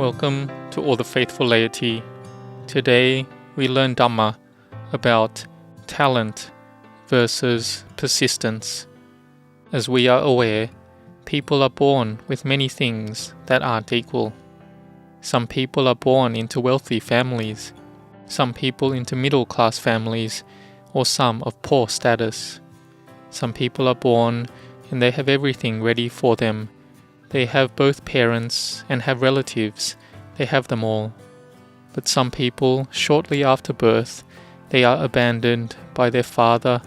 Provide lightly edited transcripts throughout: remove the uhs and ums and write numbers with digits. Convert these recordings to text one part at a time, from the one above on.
Welcome to all the faithful laity. Today we learn Dhamma about talent versus persistence. As we are aware, people are born with many things that aren't equal. Some people are born into wealthy families, some people into middle-class families, or some of poor status. Some people are born and they have everything ready for them. They have both parents and have relatives. They have them all. But some people, shortly after birth, they are abandoned by their father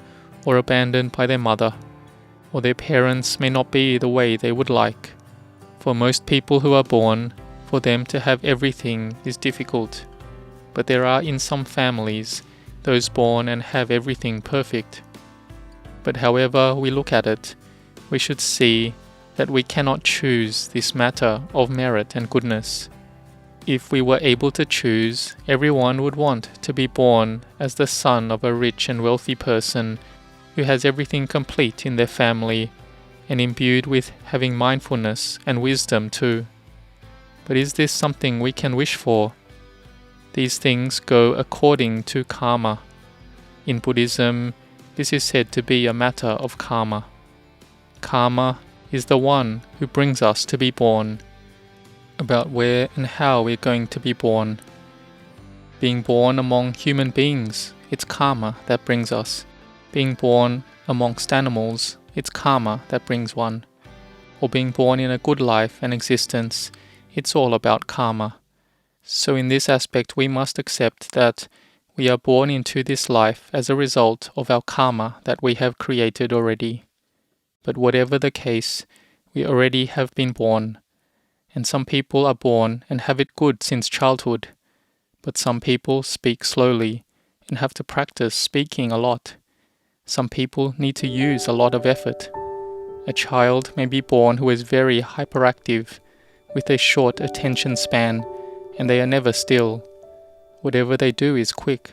or abandoned by their mother, or their parents may not be the way they would like. For most people who are born, for them to have everything is difficult. But there are in some families those born and have everything perfect. But however we look at it, we should see that we cannot choose this matter of merit and goodness. If we were able to choose, everyone would want to be born as the son of a rich and wealthy person who has everything complete in their family and imbued with having mindfulness and wisdom too. But is this something we can wish for? These things go according to karma. In Buddhism, this is said to be a matter of karma. Karma is the one who brings us to be born. About where and how we're going to be born. Being born among human beings, it's karma that brings us. Being born amongst animals, it's karma that brings one. Or being born in a good life and existence, it's all about karma. So in this aspect we must accept that we are born into this life as a result of our karma that we have created already. But whatever the case, we already have been born. And some people are born and have it good since childhood. But some people speak slowly and have to practice speaking a lot. Some people need to use a lot of effort. A child may be born who is very hyperactive, with a short attention span, and they are never still. Whatever they do is quick,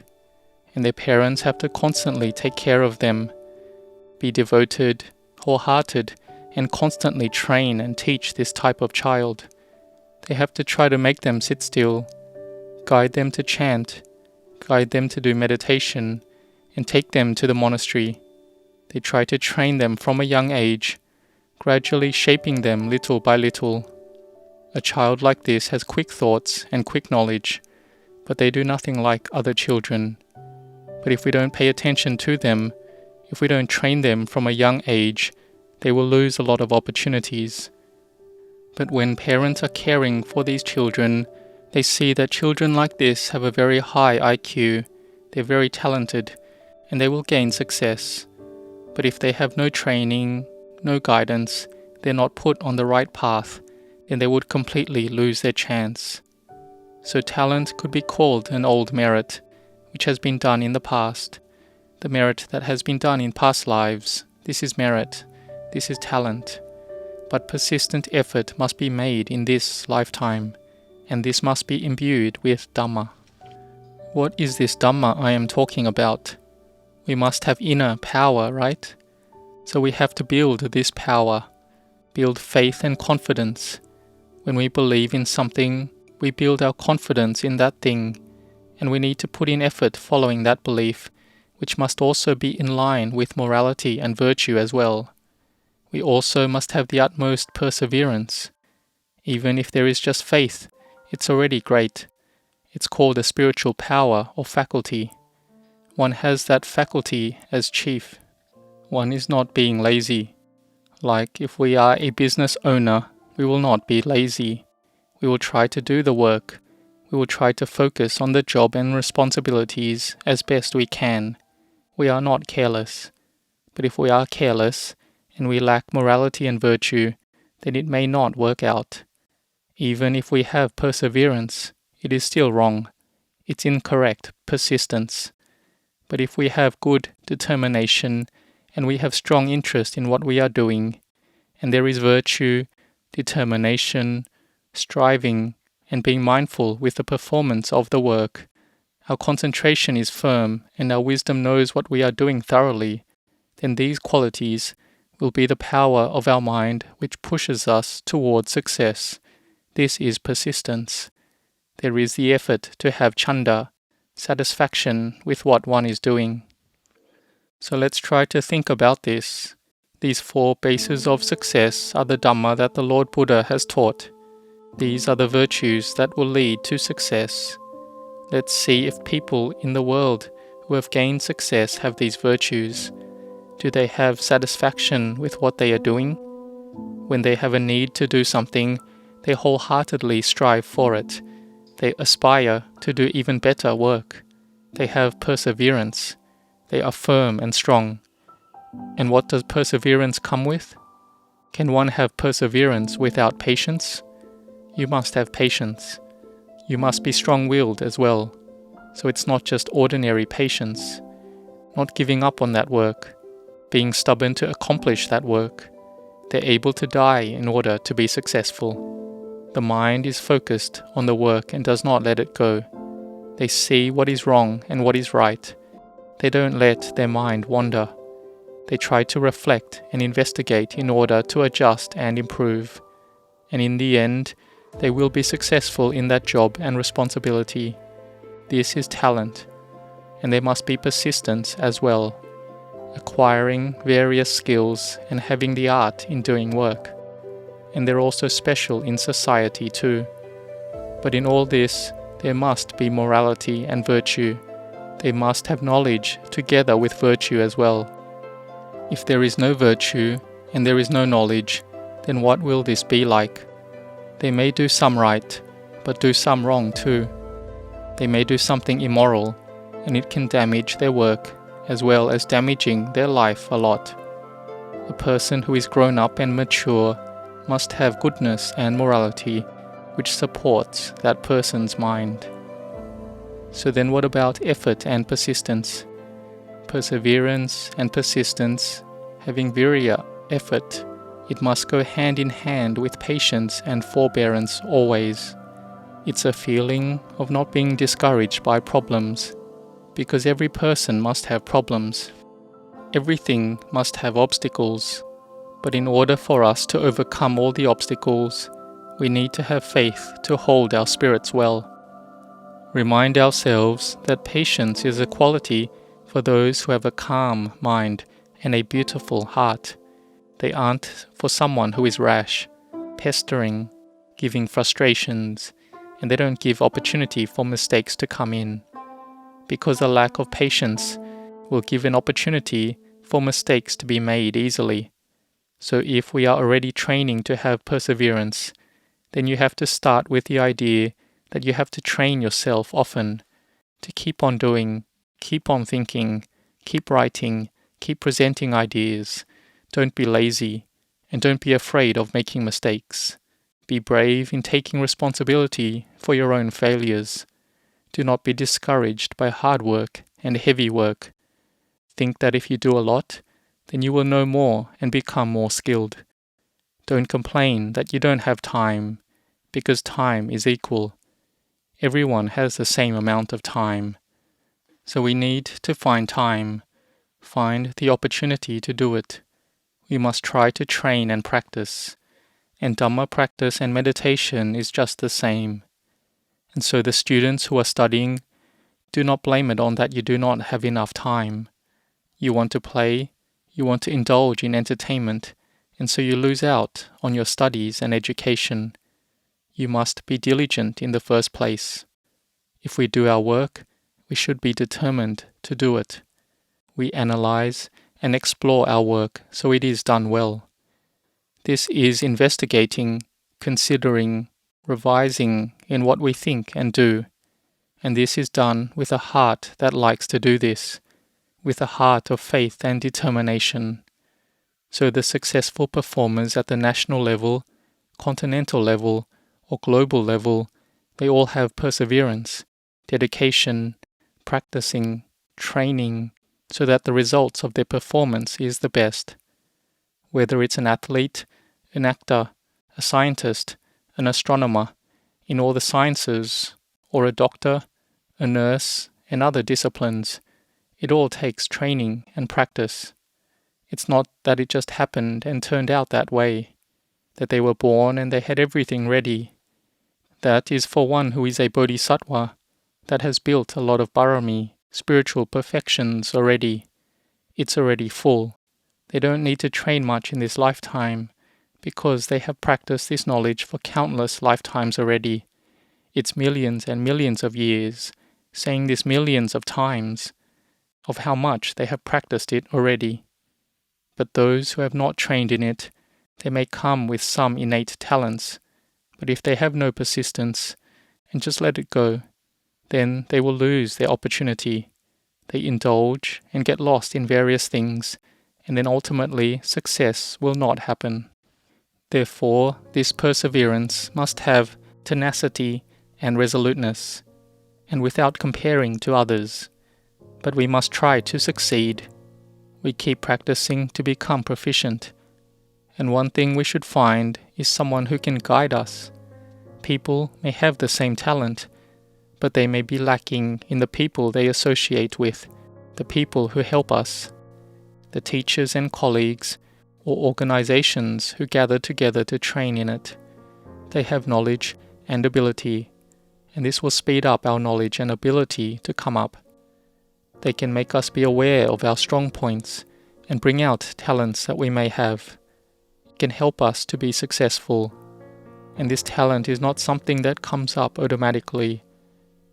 and their parents have to constantly take care of them, be devoted, wholehearted, and constantly train and teach this type of child. They have to try to make them sit still, guide them to chant, guide them to do meditation, and take them to the monastery. They try to train them from a young age, gradually shaping them little by little. A child like this has quick thoughts and quick knowledge, but they do nothing like other children. But if we don't pay attention to them, if we don't train them from a young age, they will lose a lot of opportunities. But when parents are caring for these children, they see that children like this have a very high IQ, they're very talented, and they will gain success. But if they have no training, no guidance, they're not put on the right path, then they would completely lose their chance. So talent could be called an old merit, which has been done in the past. The merit that has been done in past lives, this is merit. This is talent, but persistent effort must be made in this lifetime, and this must be imbued with Dhamma. What is this Dhamma I am talking about? We must have inner power, right? So we have to build this power, build faith and confidence. When we believe in something, we build our confidence in that thing, and we need to put in effort following that belief, which must also be in line with morality and virtue as well. We also must have the utmost perseverance. Even if there is just faith, it's already great. It's called a spiritual power or faculty. One has that faculty as chief. One is not being lazy. Like if we are a business owner, we will not be lazy. We will try to do the work. We will try to focus on the job and responsibilities as best we can. We are not careless. But if we are careless, and we lack morality and virtue, then it may not work out. Even if we have perseverance, it is still wrong. It's incorrect persistence. But if we have good determination, and we have strong interest in what we are doing, and there is virtue, determination, striving, and being mindful with the performance of the work, our concentration is firm, and our wisdom knows what we are doing thoroughly, then these qualities will be the power of our mind which pushes us towards success, This is persistence. There is the effort to have chanda, satisfaction with what one is doing. So let's try to think about this. These 4 bases of success are the Dhamma that the Lord Buddha has taught. These are the virtues that will lead to success. Let's see if people in the world who have gained success have these virtues. Do they have satisfaction with what they are doing? When they have a need to do something, they wholeheartedly strive for it. They aspire to do even better work. They have perseverance. They are firm and strong. And what does perseverance come with? Can one have perseverance without patience? You must have patience. You must be strong-willed as well. So it's not just ordinary patience. Not giving up on that work. Being stubborn to accomplish that work. They're able to die in order to be successful. The mind is focused on the work and does not let it go. They see what is wrong and what is right. They don't let their mind wander. They try to reflect and investigate in order to adjust and improve. And in the end, they will be successful in that job and responsibility. This is talent. And there must be persistence as well. Acquiring various skills and having the art in doing work. And they're also special in society too. But in all this, there must be morality and virtue. They must have knowledge together with virtue as well. If there is no virtue and there is no knowledge, then what will this be like? They may do some right, but do some wrong too. They may do something immoral, and it can damage their work, as well as damaging their life a lot. A person who is grown up and mature must have goodness and morality, which supports that person's mind. So then what about effort and persistence? Perseverance and persistence, having virya, effort, it must go hand in hand with patience and forbearance always. It's a feeling of not being discouraged by problems, because every person must have problems. Everything must have obstacles, but in order for us to overcome all the obstacles, we need to have faith to hold our spirits well. Remind ourselves that patience is a quality for those who have a calm mind and a beautiful heart. They aren't for someone who is rash, pestering, giving frustrations, and they don't give opportunity for mistakes to come in. Because a lack of patience will give an opportunity for mistakes to be made easily. So if we are already training to have perseverance, then you have to start with the idea that you have to train yourself often to keep on doing, keep on thinking, keep writing, keep presenting ideas. Don't be lazy, and don't be afraid of making mistakes. Be brave in taking responsibility for your own failures. Do not be discouraged by hard work and heavy work. Think that if you do a lot, then you will know more and become more skilled. Don't complain that you don't have time, because time is equal. Everyone has the same amount of time. So we need to find time, find the opportunity to do it. We must try to train and practice. And Dhamma practice and meditation is just the same. And so the students who are studying, do not blame it on that you do not have enough time. You want to play, you want to indulge in entertainment, and so you lose out on your studies and education. You must be diligent in the first place. If we do our work, we should be determined to do it. We analyze and explore our work so it is done well. This is investigating, considering, revising in what we think and do. And this is done with a heart that likes to do this, with a heart of faith and determination. So the successful performers at the national level, continental level, or global level, they all have perseverance, dedication, practicing, training, so that the results of their performance is the best. Whether it's an athlete, an actor, a scientist, an astronomer, in all the sciences, or a doctor, a nurse, and other disciplines, it all takes training and practice. It's not that it just happened and turned out that way, that they were born and they had everything ready. That is for one who is a bodhisattva, that has built a lot of parami, spiritual perfections already. It's already full. They don't need to train much in this lifetime, because they have practiced this knowledge for countless lifetimes already. It's millions and millions of years, saying this millions of times, of how much they have practiced it already. But those who have not trained in it, they may come with some innate talents, but if they have no persistence, and just let it go, then they will lose their opportunity. They indulge and get lost in various things, and then ultimately success will not happen. Therefore, this perseverance must have tenacity and resoluteness, and without comparing to others. But we must try to succeed. We keep practicing to become proficient. And one thing we should find is someone who can guide us. People may have the same talent, but they may be lacking in the people they associate with, the people who help us, the teachers and colleagues, or organizations who gather together to train in it. They have knowledge and ability, and this will speed up our knowledge and ability to come up. They can make us be aware of our strong points and bring out talents that we may have. It can help us to be successful. And this talent is not something that comes up automatically.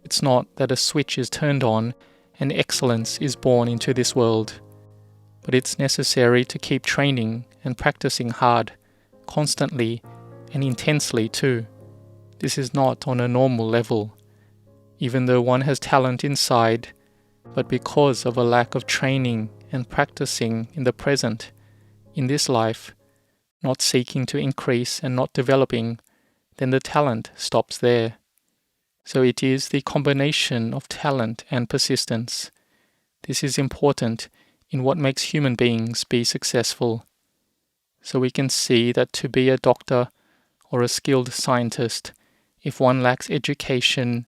It's not that a switch is turned on and excellence is born into this world. But it's necessary to keep training and practicing hard, constantly and intensely too. This is not on a normal level. Even though one has talent inside, but because of a lack of training and practicing in the present, in this life, not seeking to increase and not developing, then the talent stops there. So it is the combination of talent and persistence. This is important in what makes human beings be successful. So we can see that to be a doctor or a skilled scientist, if one lacks education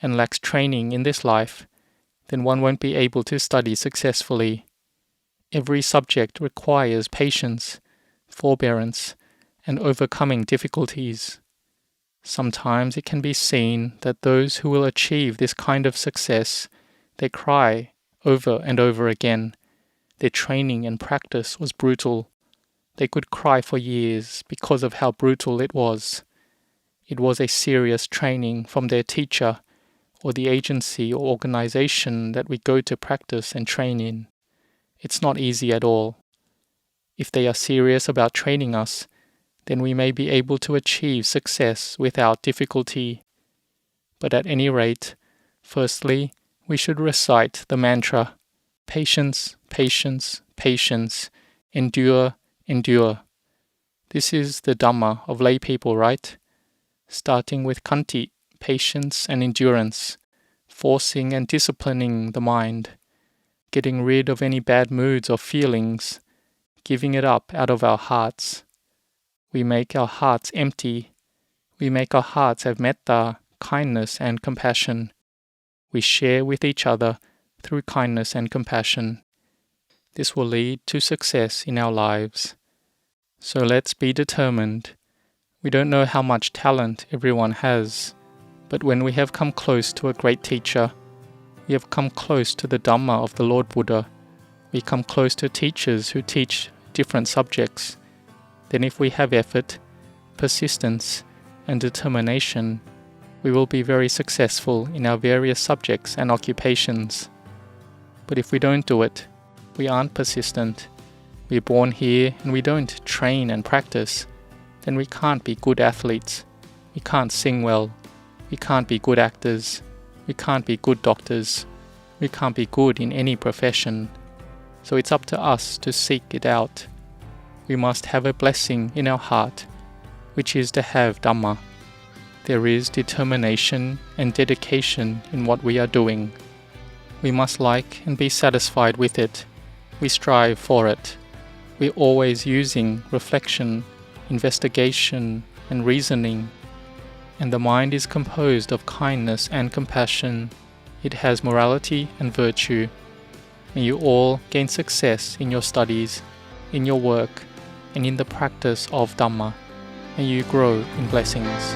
and lacks training in this life, then one won't be able to study successfully. Every subject requires patience, forbearance, and overcoming difficulties. Sometimes it can be seen that those who will achieve this kind of success, they cry over and over again. Their training and practice was brutal. They could cry for years because of how brutal it was. It was a serious training from their teacher or the agency or organization that we go to practice and train in. It's not easy at all. If they are serious about training us, then we may be able to achieve success without difficulty. But at any rate, firstly, we should recite the mantra, patience, patience, patience, endure, endure. This is the Dhamma of lay people, right? Starting with khanti, patience and endurance, forcing and disciplining the mind, getting rid of any bad moods or feelings, giving it up out of our hearts. We make our hearts empty. We make our hearts have metta, kindness and compassion. We share with each other through kindness and compassion. This will lead to success in our lives. So let's be determined. We don't know how much talent everyone has, but when we have come close to a great teacher, we have come close to the Dhamma of the Lord Buddha, we come close to teachers who teach different subjects, then if we have effort, persistence, and determination, we will be very successful in our various subjects and occupations. But if we don't do it, we aren't persistent, we're born here and we don't train and practice, then we can't be good athletes, we can't sing well, we can't be good actors, we can't be good doctors, we can't be good in any profession. So it's up to us to seek it out. We must have a blessing in our heart, which is to have Dhamma. There is determination and dedication in what we are doing. We must like and be satisfied with it. We strive for it. We're always using reflection, investigation, and reasoning. And the mind is composed of kindness and compassion. It has morality and virtue. May you all gain success in your studies, in your work, and in the practice of Dhamma. May you grow in blessings.